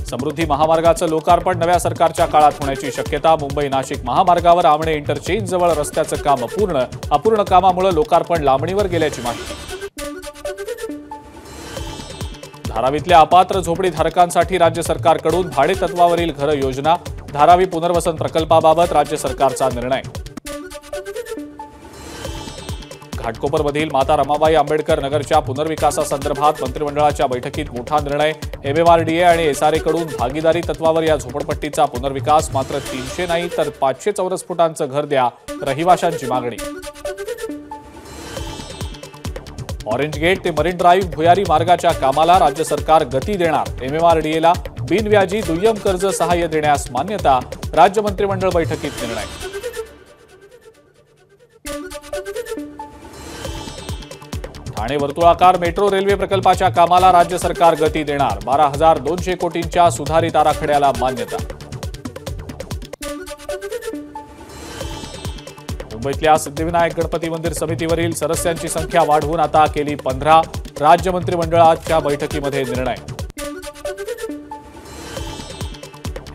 समृद्धी महामार्गाचं लोकार्पण नव्या सरकारच्या काळात होण्याची शक्यता। मुंबई नाशिक महामार्गावर आमणे इंटरचेंज जवळ रस्त्याचं काम अपूर्ण कामामुळे लोकार्पण लांबणीवर गेल्याची माहिती। धारावीतल्या अपात्र झोपडीधारकांसाठी राज्य सरकारकडून भाडेतत्वावरील घर योजना। धारावी पुनर्वसन प्रकल्पाबाबत राज्य सरकारचा निर्णय। घाटकोपरमधील माता रमाबाई आंबेडकर नगरच्या पुनर्विकासासंदर्भात मंत्रिमंडळाच्या बैठकीत मोठा निर्णय। MMRDA आणि SRA कडून भागीदारी तत्वावर या झोपडपट्टीचा पुनर्विकास। मात्र 300 नाही तर 500 चौरस फुटांचं घर द्या, रहिवाशांची मागणी। ऑरेंज गेट ते मरीन ड्राईव्ह भुयारी मार्गाच्या कामाला राज्य सरकार गती देणार। MMRDAला बिनव्याजी दुय्यम कर्ज सहाय्य देण्यास मान्यता। राज्य मंत्रिमंडळ बैठकीत निर्णय। ठाणे वर्तुळाकार मेट्रो रेल्वे प्रकल्पाच्या कामाला राज्य सरकार गती देणार। 12,200 कोटींच्या सुधारित आराखड्याला मान्यता। मुंबईतल्या सिद्धिविनायक गणपती मंदिर समितीवरील सदस्यांची संख्या वाढवून आता केली 15। राज्य मंत्रिमंडळाच्या बैठकीमध्ये निर्णय।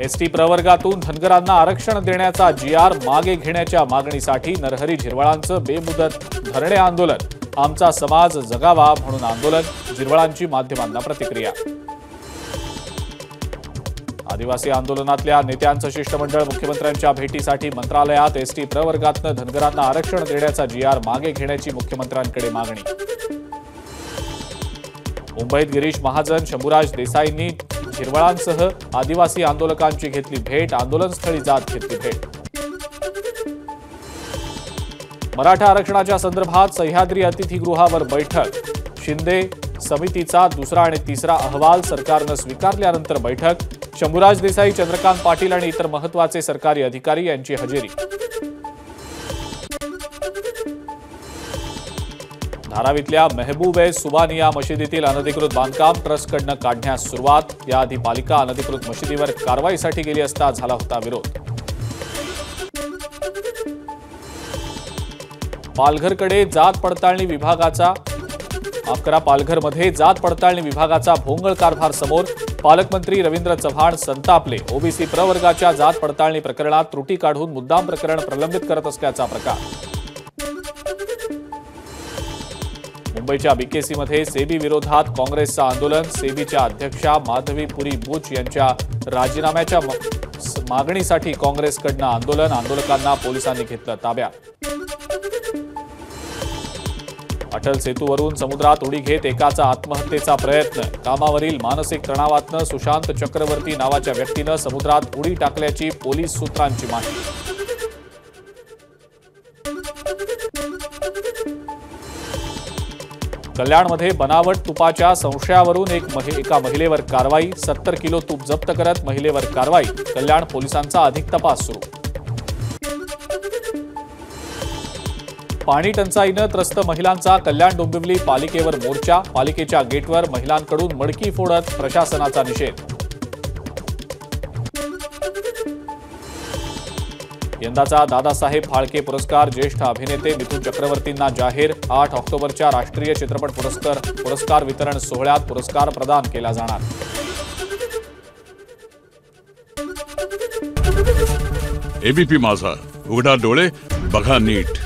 एसटी प्रवर्गातून धनगरांना आरक्षण देण्याचा GR मागे घेण्याच्या मागणीसाठी नरहरी झिरवळांचं बेमुदत धरणे आंदोलन। आमचा समाज जगावा म्हणून आंदोलन। झिरवळांची माध्यमांना प्रतिक्रिया। आदिवासी आंदोलनातल्या नेत्यांचं शिष्टमंडळ मुख्यमंत्र्यांच्या भेटीसाठी मंत्रालयात। एसटी प्रवर्गातनं धनगरांना आरक्षण देण्याचा GR मागे घेण्याची मुख्यमंत्र्यांकडे मागणी। मुंबईत गिरीश महाजन शंभूराज देसाईंनी झिरवळांसह आदिवासी आंदोलकांची घेतली भेट। आंदोलनस्थळी जात घेतली भेट। मराठा आरक्षणाच्या संदर्भात सह्याद्री अतिथीगृहावर बैठक। शिंदे समितीचा दुसरा आणि तिसरा अहवाल सरकारनं स्वीकारल्यानंतर बैठक। शंभूराज देसाई, चंद्रकांत पाटील आणि इतर महत्त्वाचे सरकारी अधिकारी यांची हजेरी। धारावीतल्या मेहबूब सुबानिया मशिदीतील अनधिकृत बांधकाम ट्रस्टकडनं काढण्यास सुरुवात। याआधी पालिका अनधिकृत मशिदीवर कारवाईसाठी गेली असता झाला होता विरोध। पालघरकडे जात पडताळणी विभागाचा पालघरमध्ये जात पडताळणी विभागाचा भोंगळ कारभार समोर। पालकमंत्री रवींद्र चव्हाण संतापले। ओबीसी प्रवर्गाच्या जात पडताळणी प्रकरणात त्रुटी काढून मुद्दाम प्रकरण प्रलंबित करत असल्याचा प्रकार। मुंबईच्या BKCमध्ये सेबी विरोधात काँग्रेसचं आंदोलन। सेबीच्या अध्यक्षा माधवी पुरी बुच यांच्या राजीनाम्याच्या मागणीसाठी काँग्रेसकडनं आंदोलन। आंदोलकांना पोलिसांनी घेतलं ताब्यात। अटल सेतूवरून समुद्रात उडी घेत एकाचा आत्महत्येचा प्रयत्न। कामावरील मानसिक तणावातनं सुशांत चक्रवर्ती नावाच्या व्यक्तीनं समुद्रात उडी टाकल्याची पोलीस सूत्रांची माहिती। कल्याणमध्ये बनावट तुपाच्या संशयावरून एका महिलेवर कारवाई। 70 किलो तूप जप्त करत महिलेवर कारवाई। कल्याण पोलिसांचा अधिक तपास सुरू। पाणी टंचाईनं त्रस्त महिलांचा कल्याण डोंबिवली पालिकेवर मोर्चा। पालिकेच्या गेटवर महिलांकडून मडकी फोडत प्रशासनाचा निषेध। यंदाचा दादासाहेब फाळके पुरस्कार ज्येष्ठ अभिनेते मिथुन चक्रवर्तींना जाहीर। 8 ऑक्टोबरच्या राष्ट्रीय चित्रपट पुरस्कार वितरण सोहळ्यात पुरस्कार प्रदान केला जाणार। ABP माझा, उघडा डोळे बघा नीट।